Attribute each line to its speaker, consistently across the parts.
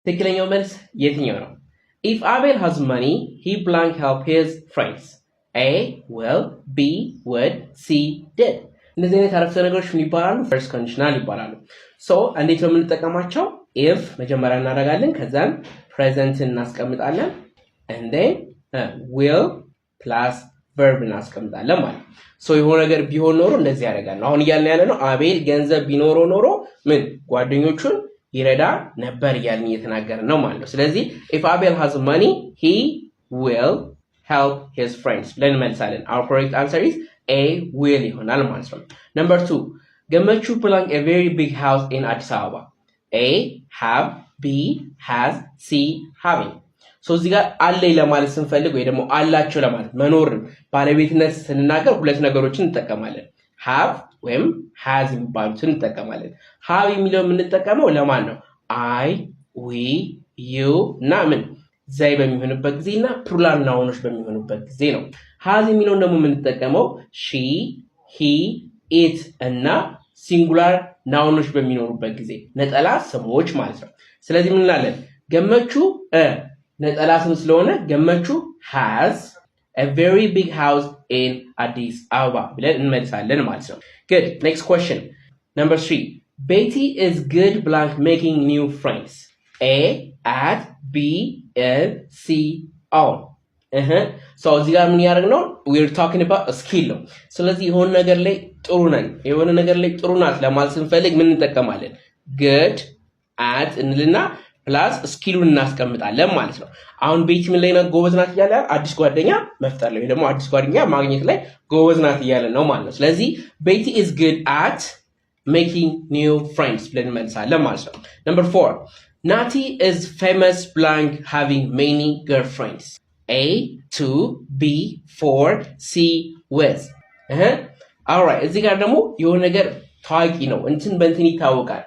Speaker 1: ትክክለኛው መልስ የትኛው ነው? If Abel has money, he blank help his friends. A will, B would, C did. እነዚህ አይነት አረፍተ ነገሮች ምን ይባላሉ? ፈርስት ኮንዲሽናል ይባላሉ። ሶ እንዴት ነው የምንጠቀማቸው? if መጀመሪያ እናደርጋለን፣ ከዛን ፕሬዘንት እናስቀምጣለን and then will plus verb እናስቀምጣለን ማለት ነው። ሶ የሆነ ነገር ቢሆን ኖሮ እንደዚህ ያደርጋል። አሁን እያልን ያለ ነው አቤል ገንዘብ ቢኖረው ኖሮ ምን ጓደኞቹን ይረዳ ነበር እያልን እየተናገርን ነው ማለት ነው። ስለዚህ if Abel has money, he will help his friends ብለን እንመልሳለን። our correct answer is A will ይሆናል ማለት ነው። number 2 ገመቹ blank a very big house in Addis Ababa. A have, B has, C having. ሶ እዚህ ጋር አለኝ ለማለት ስንፈልግ ወይ ደግሞ አላቸው ለማለት መኖር ባለቤትነት ስንናገር ሁለት ነገሮችን እንጠቀማለን። have ወይም has የሚባሉትን እንጠቀማለን። have የሚለው የምንጠቀመው ለማን ነው? I, we, you እና ምን ዘይ በሚሆንበት ጊዜና ፕሉራል ናውኖች በሚሆኑበት ጊዜ ነው። has የሚለውን ደግሞ የምንጠቀመው she, he, it እና ሲንጉላር ናውኖች በሚኖሩበት ጊዜ ነጠላ ስሞች ማለት ነው። ስለዚህ ምን እንላለን? ገመቹ ነጠላ ስም ስለሆነ ገመቹ has a very big house in Addis Ababa ብለን እንመልሳለን ማለት ነው። Good. Next question. Number 3. Betty is good blank making new friends. A at, B at, C on. So እዚህ ጋር ምን ያደርግ ነው? We're talking about a skill ነው። ስለዚህ የሆነ ነገር ላይ ጥሩ ነን፣ የሆነ ነገር ላይ ጥሩ ናት ለማለት ስንፈልግ ምን እንጠቀማለን? good at እንልና ፕላስ ስኪሉን እናስቀምጣለን ማለት ነው። አሁን ቤቲ ምን ላይ ነው ጎበዝ ናት እያለ አዲስ ጓደኛ መፍጠር ላይ ደግሞ አዲስ ጓደኛ ማግኘት ላይ ጎበዝ ናት እያለ ነው ማለት ነው። ስለዚህ ቤቲ is good at making new friends ብለን እንመልሳለን ማለት ነው። number 4 Nati is famous blank having many girlfriends. A 2, B 4, C with. alright እዚህ ጋር ደግሞ የሆነ ነገር ታዋቂ ነው እንትን በእንትን ይታወቃል፣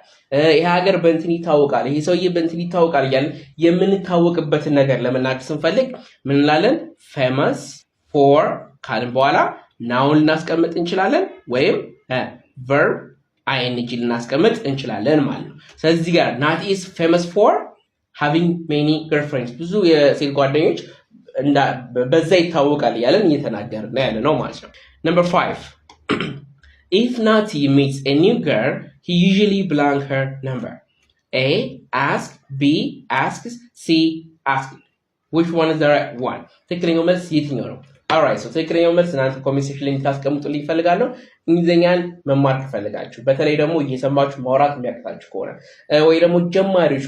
Speaker 1: ይሄ ሀገር በእንትን ይታወቃል፣ ይሄ ሰውዬ በእንትን ይታወቃል እያልን የምንታወቅበትን ነገር ለመናገር ስንፈልግ ምን እንላለን? famous for ካልን በኋላ ናውን ልናስቀምጥ እንችላለን ወይም verb ing ልናስቀምጥ እንችላለን ማለት ነው። ስለዚህ ጋር Nati is famous for having many girlfriends ብዙ የሴት ጓደኞች በዛ ይታወቃል እያልን እየተናገርን ያለ ነው ማለት ነው። number 5 If Nati meets a new girl, he usually blank her number. A ask, B asks, C asks. Which one is the right one? ትክክለኛው መልስ የትኛው ነው? alright so ትክክለኛው መልስ እናንተ ኮሜንት ሴክሽን ላይ ታስቀምጡልኝ እፈልጋለሁ። እንግሊዘኛን መማር ትፈልጋችሁ በተለይ ደግሞ እየሰማችሁ ማውራት የሚያቅታችሁ ከሆነ ወይ ደግሞ ጀማሪዎች